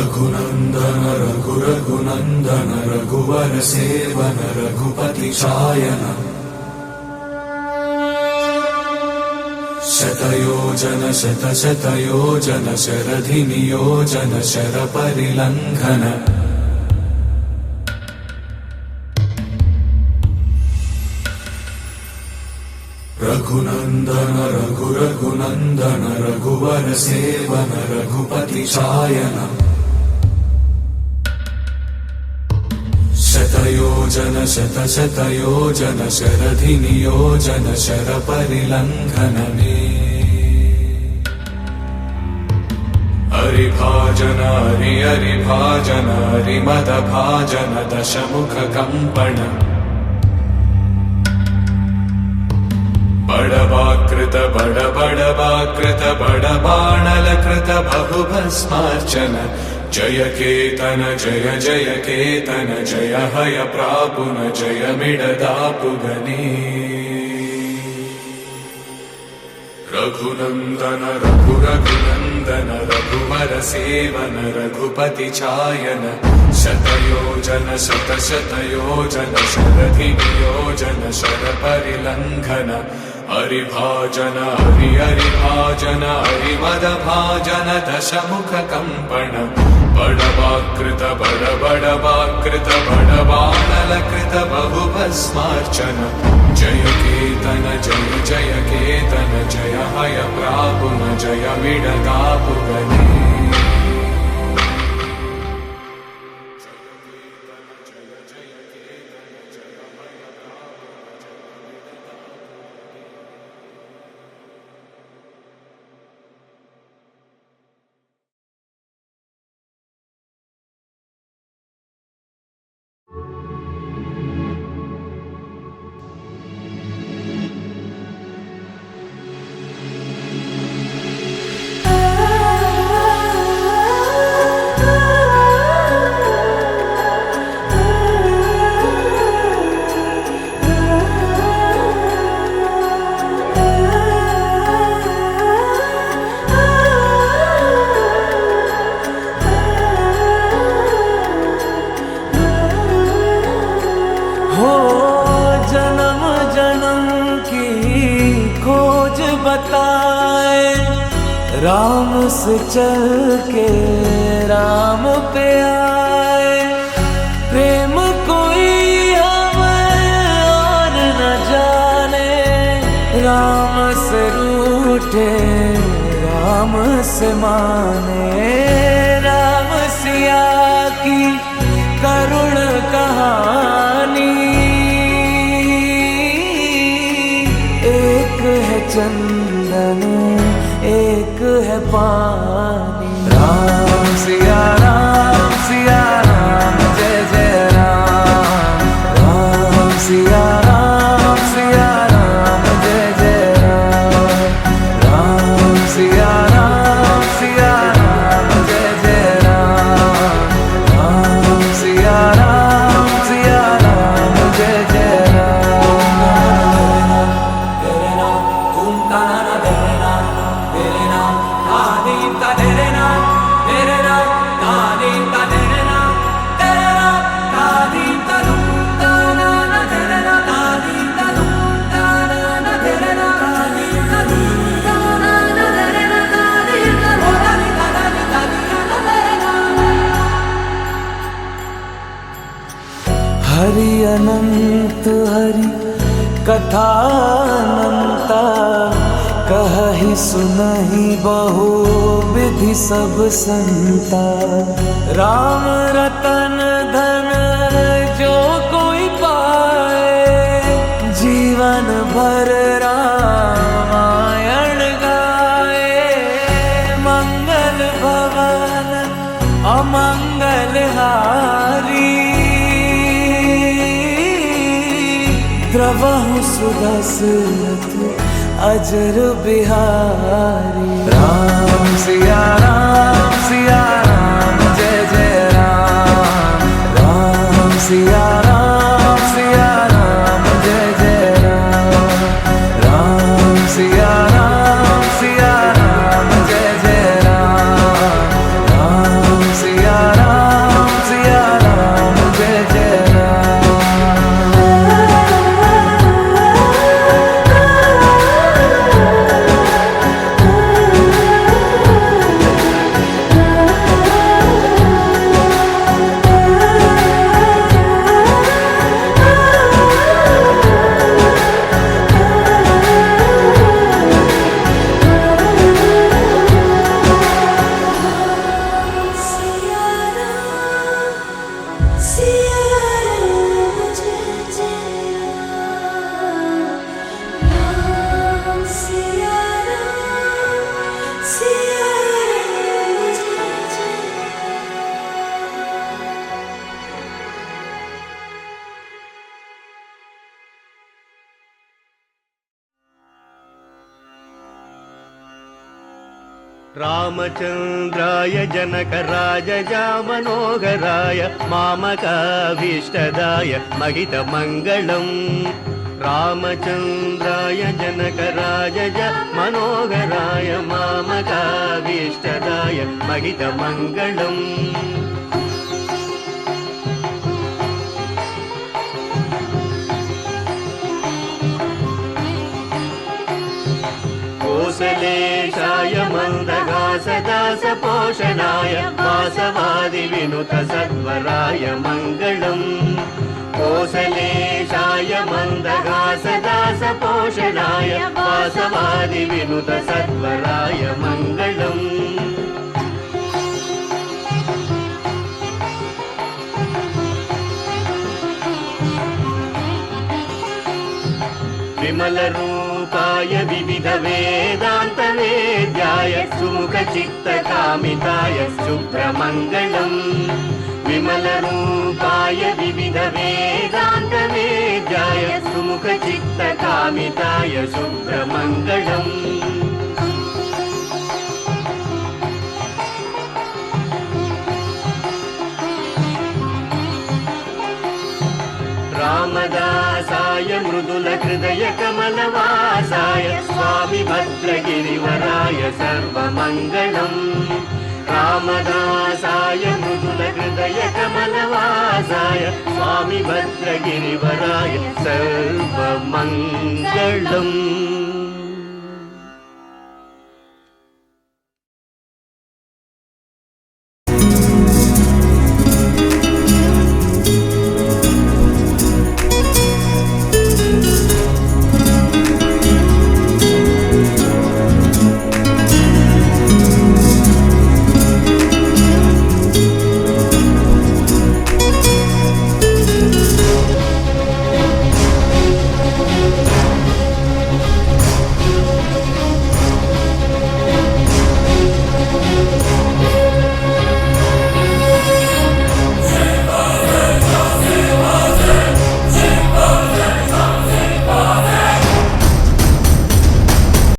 रघुनंदन रघुनंदन रघुवर seven Raghupati चायन शतयोजन शतशतयोजन शरधि नियोजन sir परिलंघन Raghunandan Raghunandan रघुवर seven Raghupati चायन शतयोजन शतशतयोजन शरधि नियोजन sir परिलंघन हरिभाजन हरिभाजन हरिमद भाजन दशमुख कंपन बड़वाकृत बड़बाणलकृत बहुभस्मार्चन जय केतन जय जय केतन जय हय प्रापुन जय मिडदापुगनी रघुनंदन रघुनंदन रघुवर सेवन रघुपति चायन शतयोजन शतशतयोजन शरधि नियोजन शर परिलंघन हरिभाजन हरिभाजन हरिमद भाजन दशमुख कंपन बड़वाकृत बड़बाणलकृत बहुभस्मार्चन जय केतन जय जय केतन जय हय प्रापुन जय मिडदापुगनी राम से चल के राम पे आए प्रेम कोई हमें और न जाने राम से रूठे राम से माने राम सिया की करुण कहानी एक है चंदन एक है पानी राम सिया राम जय जय राम राम सिया राम जय जय राम राम सिया राम जय जय राम राम सिया राम जय जय हरि अनंत हरि कथा अनंता कहहि सुनहि बहु विधि सब संता राम रतन धन जो कोई पाए जीवन भर रामायण गाए मंगल भवन अमंगल हारी द्रवहु सुदशरथ अजर बिहारी राम सिया राम जय जय राम राम सिया राम जय जय राम राम सिया राम जय जय राम राम सिया रामचन्द्राय जनकराजजा मनोहराय मामकाभीष्टदाय महितमङ्गलम् रामचन्द्राय जनकराजज मनोहराय मामकाभीष्टदाय महितमङ्गलम् कोसलेशाय मन्दगासदासपोषणाय वासवादिविनुतसत्वराय मङ्गलम् कोसलेशाय मन्दगासदासपोषणाय वासवादिविनुतसत्वराय मङ्गलम् विमलरूपाय विविधवेदान्तवेद्याय सुमुखचित्तकामिताय शुभ्रमङ्गलम् विमलरूपाय विविधवेदान्तवेद्याय सुमुखचित्तकामिताय शुभ्रमङ्गलम् रामदासाय मृदुलहृदय कमलवासाय स्वामी भद्रगिरिवराय सर्वमङ्गलम् रामदासाय मृदुलहृदय कमलवासाय स्वामी भद्रगिरिवराय सर्वमङ्गलम्।